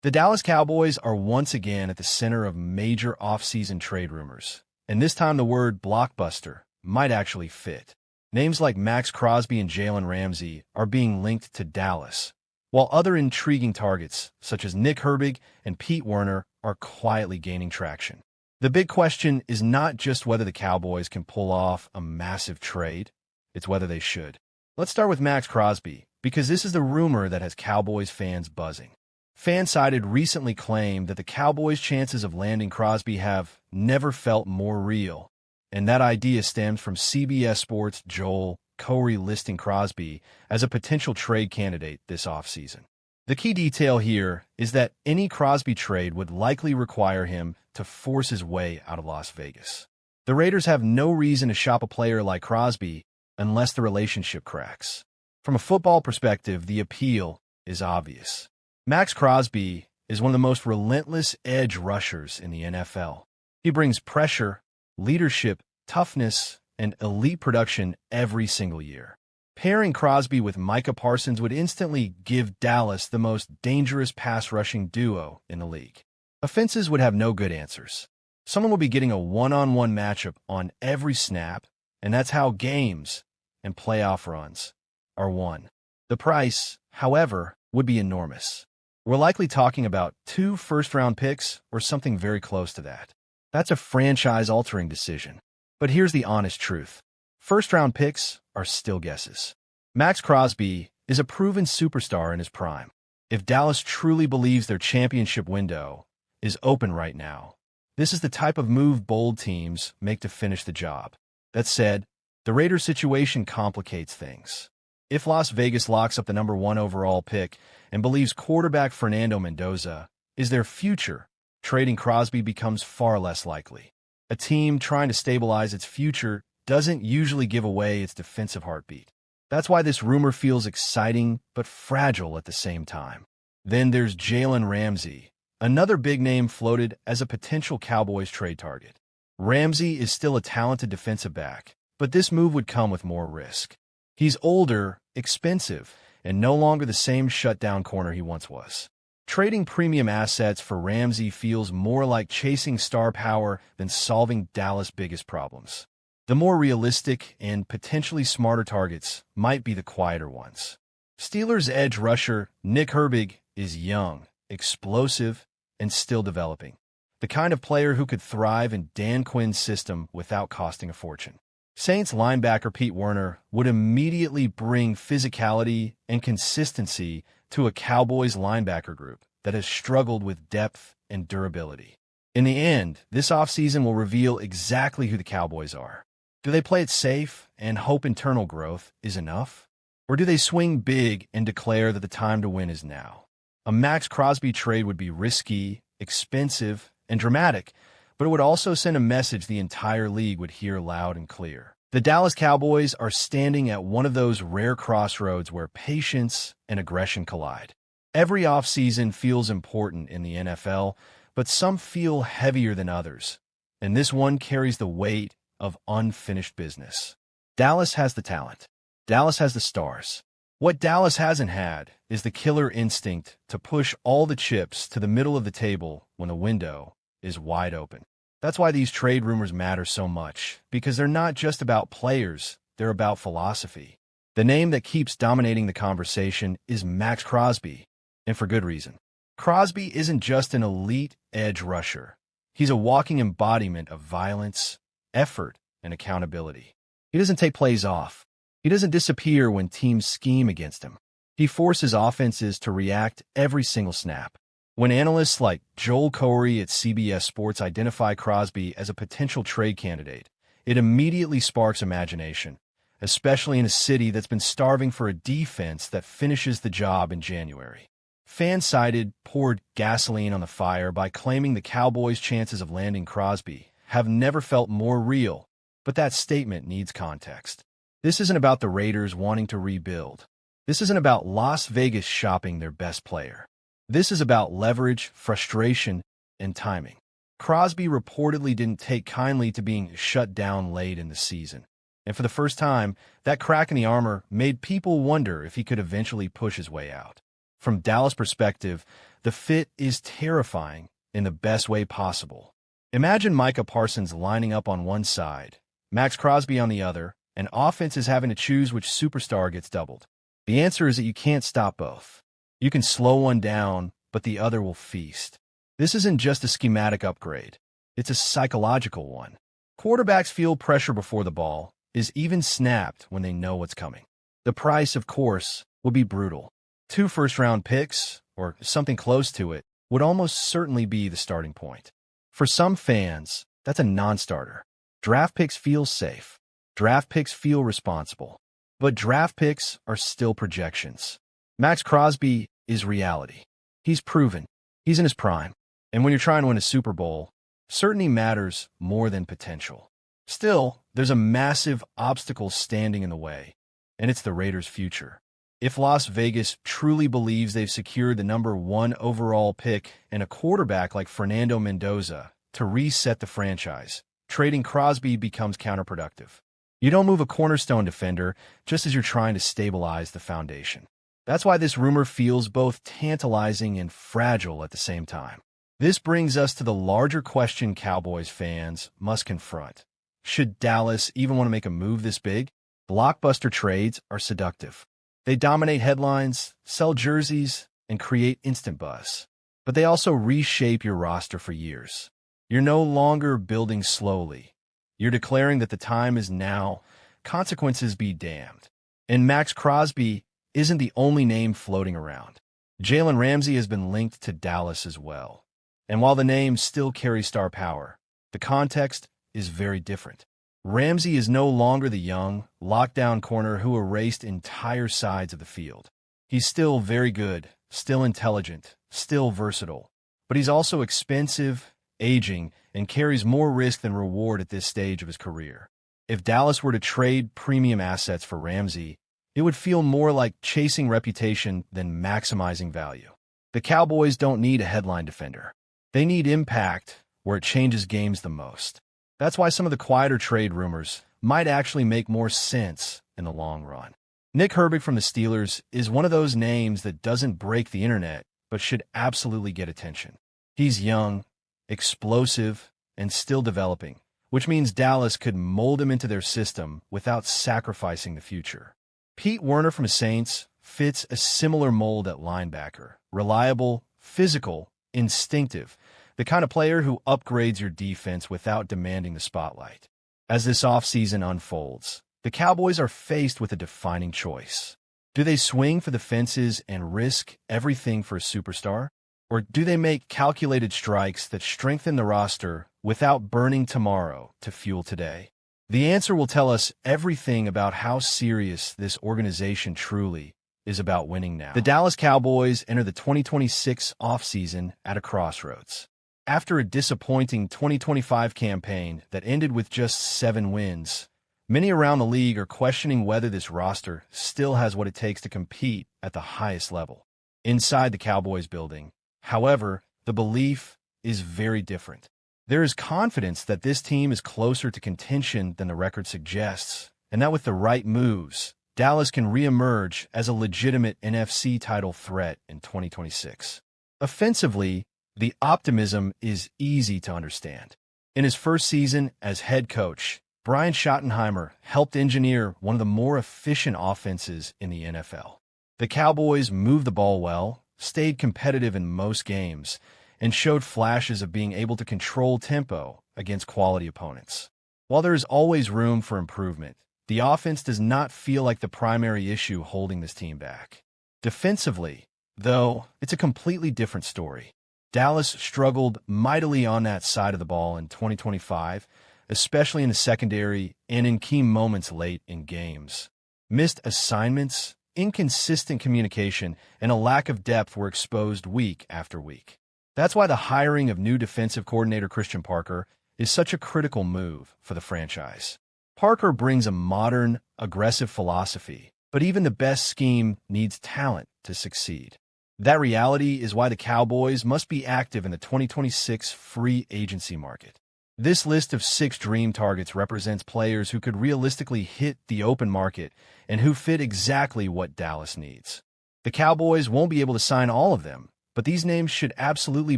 The Dallas Cowboys are once again at the center of major offseason trade rumors, and this time the word blockbuster might actually fit. Names like Max Crosby and Jalen Ramsey are being linked to Dallas, while other intriguing targets, such as Nick Herbig and Pete Werner, are quietly gaining traction. The big question is not just whether the Cowboys can pull off a massive trade, it's whether they should. Let's start with Max Crosby, because this is the rumor that has Cowboys fans buzzing. Fansided recently claimed that the Cowboys' chances of landing Crosby have never felt more real, and that idea stems from CBS Sports' Joel Corey listing Crosby as a potential trade candidate this offseason. The key detail here is that any Crosby trade would likely require him to force his way out of Las Vegas. The Raiders have no reason to shop a player like Crosby unless the relationship cracks. From a football perspective, the appeal is obvious. Max Crosby is one of the most relentless edge rushers in the NFL. He brings pressure, leadership, toughness, and elite production every single year. Pairing Crosby with Micah Parsons would instantly give Dallas the most dangerous pass-rushing duo in the league. Offenses would have no good answers. Someone would be getting a one-on-one matchup on every snap, and that's how games and playoff runs are won. The price, however, would be enormous. We're likely talking about 2 first-round picks or something very close to that. That's a franchise-altering decision. But here's the honest truth. First-round picks are still guesses. Max Crosby is a proven superstar in his prime. If Dallas truly believes their championship window is open right now, this is the type of move bold teams make to finish the job. That said, the Raiders' situation complicates things. If Las Vegas locks up the number 1 overall pick and believes quarterback Fernando Mendoza is their future, trading Crosby becomes far less likely. A team trying to stabilize its future doesn't usually give away its defensive heartbeat. That's why this rumor feels exciting but fragile at the same time. Then there's Jalen Ramsey, another big name floated as a potential Cowboys trade target. Ramsey is still a talented defensive back, but this move would come with more risk. He's older, expensive, and no longer the same shutdown corner he once was. Trading premium assets for Ramsey feels more like chasing star power than solving Dallas' biggest problems. The more realistic and potentially smarter targets might be the quieter ones. Steelers' edge rusher Nick Herbig is young, explosive, and still developing. The kind of player who could thrive in Dan Quinn's system without costing a fortune. Saints linebacker Pete Werner would immediately bring physicality and consistency to a Cowboys linebacker group that has struggled with depth and durability. In the end, this offseason will reveal exactly who the Cowboys are. Do they play it safe and hope internal growth is enough? Or do they swing big and declare that the time to win is now? A Max Crosby trade would be risky, expensive, and dramatic, but it would also send a message the entire league would hear loud and clear. The Dallas Cowboys are standing at one of those rare crossroads where patience and aggression collide. Every offseason feels important in the NFL, but some feel heavier than others, and this one carries the weight of unfinished business. Dallas has the talent. Dallas has the stars. What Dallas hasn't had is the killer instinct to push all the chips to the middle of the table when the window is wide open. That's why these trade rumors matter so much, because they're not just about players, they're about philosophy. The name that keeps dominating the conversation is Max Crosby, and for good reason. Crosby isn't just an elite edge rusher. He's a walking embodiment of violence, effort, and accountability. He doesn't take plays off. He doesn't disappear when teams scheme against him. He forces offenses to react every single snap. When analysts like Joel Corey at CBS Sports identify Crosby as a potential trade candidate, it immediately sparks imagination, especially in a city that's been starving for a defense that finishes the job in January. Fansided poured gasoline on the fire by claiming the Cowboys' chances of landing Crosby have never felt more real, but that statement needs context. This isn't about the Raiders wanting to rebuild. This isn't about Las Vegas shopping their best player. This is about leverage, frustration, and timing. Crosby reportedly didn't take kindly to being shut down late in the season. And for the first time, that crack in the armor made people wonder if he could eventually push his way out. From Dallas' perspective, The fit is terrifying in the best way possible. Imagine Micah Parsons lining up on one side, Max Crosby on the other, and offense is having to choose which superstar gets doubled. The answer is that you can't stop both. You can slow one down, but the other will feast. This isn't just a schematic upgrade. It's a psychological one. Quarterbacks feel pressure before the ball is even snapped when they know what's coming. The price, of course, would be brutal. 2 first-round picks, or something close to it, would almost certainly be the starting point. For some fans, that's a non-starter. Draft picks feel safe. Draft picks feel responsible. But draft picks are still projections. Max Crosby is reality. He's proven. He's in his prime. And when you're trying to win a Super Bowl, certainty matters more than potential. Still, there's a massive obstacle standing in the way, and it's the Raiders' future. If Las Vegas truly believes they've secured the number 1 overall pick and a quarterback like Fernando Mendoza to reset the franchise, trading Crosby becomes counterproductive. You don't move a cornerstone defender just as you're trying to stabilize the foundation. That's why this rumor feels both tantalizing and fragile at the same time. This brings us to the larger question Cowboys fans must confront. Should Dallas even want to make a move this big? Blockbuster trades are seductive. They dominate headlines, sell jerseys, and create instant buzz. But they also reshape your roster for years. You're no longer building slowly. You're declaring that the time is now. Consequences be damned. And Max Crosby isn't the only name floating around. Jalen Ramsey has been linked to Dallas as well. And while the name still carries star power, the context is very different. Ramsey is no longer the young, lockdown corner who erased entire sides of the field. He's still very good, still intelligent, still versatile, but he's also expensive, aging, and carries more risk than reward at this stage of his career. If Dallas were to trade premium assets for Ramsey, it would feel more like chasing reputation than maximizing value. The Cowboys don't need a headline defender. They need impact where it changes games the most. That's why some of the quieter trade rumors might actually make more sense in the long run. Nick Herbig from the Steelers is one of those names that doesn't break the internet, but should absolutely get attention. He's young, explosive, and still developing, which means Dallas could mold him into their system without sacrificing the future. Pete Werner from the Saints fits a similar mold at linebacker. Reliable, physical, instinctive, the kind of player who upgrades your defense without demanding the spotlight. As this offseason unfolds, the Cowboys are faced with a defining choice. Do they swing for the fences and risk everything for a superstar? Or do they make calculated strikes that strengthen the roster without burning tomorrow to fuel today? The answer will tell us everything about how serious this organization truly is about winning now. The Dallas Cowboys enter the 2026 offseason at a crossroads. After a disappointing 2025 campaign that ended with just 7 wins, many around the league are questioning whether this roster still has what it takes to compete at the highest level. Inside the Cowboys building, however, the belief is very different. There is confidence that this team is closer to contention than the record suggests, and that with the right moves, Dallas can reemerge as a legitimate NFC title threat in 2026. Offensively, the optimism is easy to understand. In his first season as head coach, Brian Schottenheimer helped engineer one of the more efficient offenses in the NFL. The Cowboys moved the ball well, stayed competitive in most games, and showed flashes of being able to control tempo against quality opponents. While there is always room for improvement, the offense does not feel like the primary issue holding this team back. Defensively, though, it's a completely different story. Dallas struggled mightily on that side of the ball in 2025, especially in the secondary and in key moments late in games. Missed assignments, inconsistent communication, and a lack of depth were exposed week after week. That's why the hiring of new defensive coordinator Christian Parker is such a critical move for the franchise. Parker brings a modern, aggressive philosophy, but even the best scheme needs talent to succeed. That reality is why the Cowboys must be active in the 2026 free agency market. This list of 6 dream targets represents players who could realistically hit the open market and who fit exactly what Dallas needs. The Cowboys won't be able to sign all of them, but these names should absolutely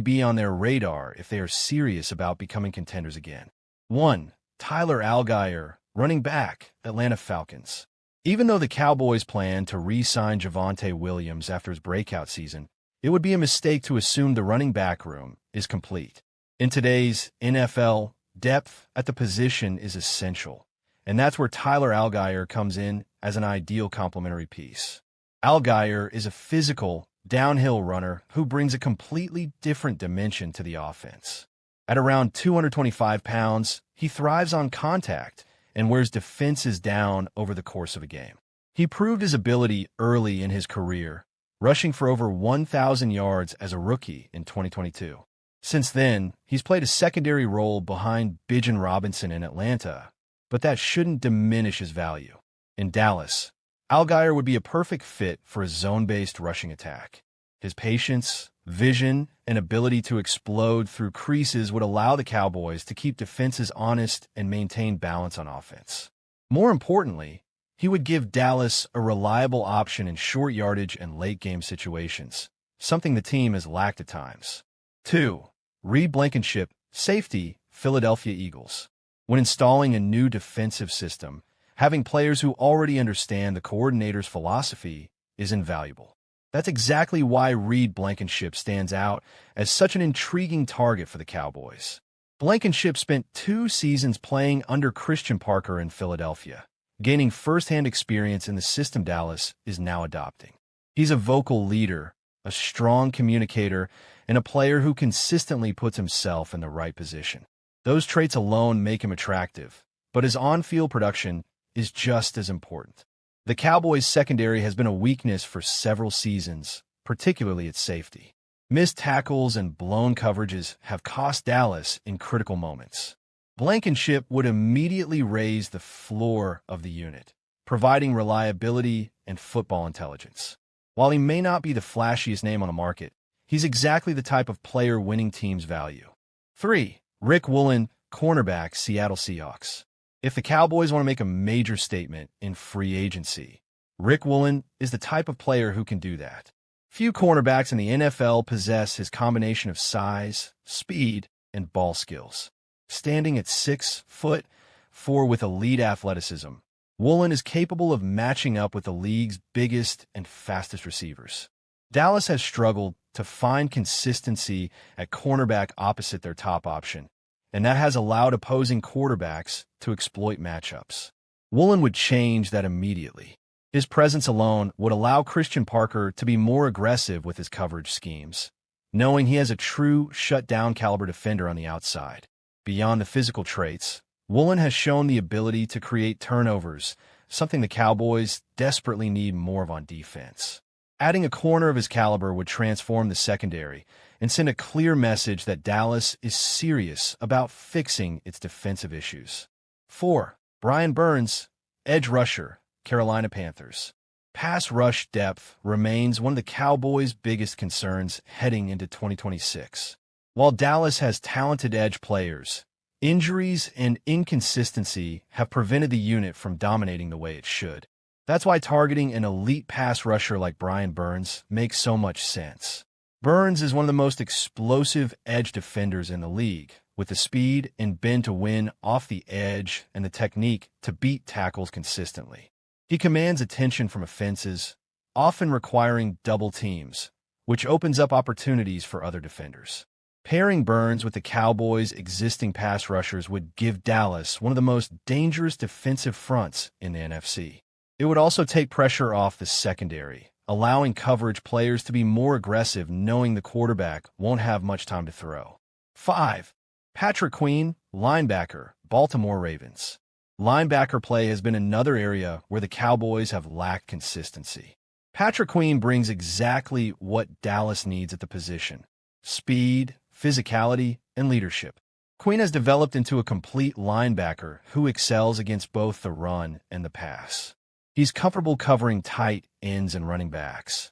be on their radar if they are serious about becoming contenders again. 1. Tyler Allgeier, running back, Atlanta Falcons. Even though the Cowboys plan to re-sign Javonte Williams after his breakout season, it would be a mistake to assume the running back room is complete. In today's NFL, depth at the position is essential, and that's where Tyler Allgeier comes in as an ideal complementary piece. Allgeier is a physical, downhill runner who brings a completely different dimension to the offense. At around 225 pounds, he thrives on contact and wears defenses down over the course of a game. He proved his ability early in his career, rushing for over 1,000 yards as a rookie in 2022. Since then, he's played a secondary role behind Bijan Robinson in Atlanta, but that shouldn't diminish his value. In Dallas, Allgeier would be a perfect fit for a zone-based rushing attack. His patience, vision, and ability to explode through creases would allow the Cowboys to keep defenses honest and maintain balance on offense. More importantly, he would give Dallas a reliable option in short yardage and late-game situations, something the team has lacked at times. 2. Reed Blankenship, safety, Philadelphia Eagles. When installing a new defensive system, having players who already understand the coordinator's philosophy is invaluable. That's exactly why Reed Blankenship stands out as such an intriguing target for the Cowboys. Blankenship spent 2 seasons playing under Christian Parker in Philadelphia, gaining first-hand experience in the system Dallas is now adopting. He's a vocal leader, a strong communicator, and a player who consistently puts himself in the right position. Those traits alone make him attractive, but his on-field production is just as important. The Cowboys' secondary has been a weakness for several seasons, particularly at safety. Missed tackles and blown coverages have cost Dallas in critical moments. Blankenship would immediately raise the floor of the unit, providing reliability and football intelligence. While he may not be the flashiest name on the market, he's exactly the type of player winning teams value. 3. Rick Woolen, cornerback, Seattle Seahawks. If the Cowboys want to make a major statement in free agency, Rick Woolen is the type of player who can do that. Few cornerbacks in the NFL possess his combination of size, speed, and ball skills. Standing at 6'4" with elite athleticism, Woolen is capable of matching up with the league's biggest and fastest receivers. Dallas has struggled to find consistency at cornerback opposite their top option, and that has allowed opposing quarterbacks to exploit matchups. Woolen would change that immediately. His presence alone would allow Christian Parker to be more aggressive with his coverage schemes, knowing he has a true shutdown caliber defender on the outside. Beyond the physical traits, Woolen has shown the ability to create turnovers, something the Cowboys desperately need more of on defense. Adding a corner of his caliber would transform the secondary and send a clear message that Dallas is serious about fixing its defensive issues. 4. Brian Burns, edge rusher, Carolina Panthers. Pass rush depth remains one of the Cowboys' biggest concerns heading into 2026. While Dallas has talented edge players, injuries and inconsistency have prevented the unit from dominating the way it should. That's why targeting an elite pass rusher like Brian Burns makes so much sense. Burns is one of the most explosive edge defenders in the league, with the speed and bend to win off the edge and the technique to beat tackles consistently. He commands attention from offenses, often requiring double teams, which opens up opportunities for other defenders. Pairing Burns with the Cowboys' existing pass rushers would give Dallas one of the most dangerous defensive fronts in the NFC. It would also take pressure off the secondary, allowing coverage players to be more aggressive knowing the quarterback won't have much time to throw. 5. Patrick Queen, linebacker, Baltimore Ravens. Linebacker play has been another area where the Cowboys have lacked consistency. Patrick Queen brings exactly what Dallas needs at the position: speed, physicality, and leadership. Queen has developed into a complete linebacker who excels against both the run and the pass. He's comfortable covering tight ends and running backs,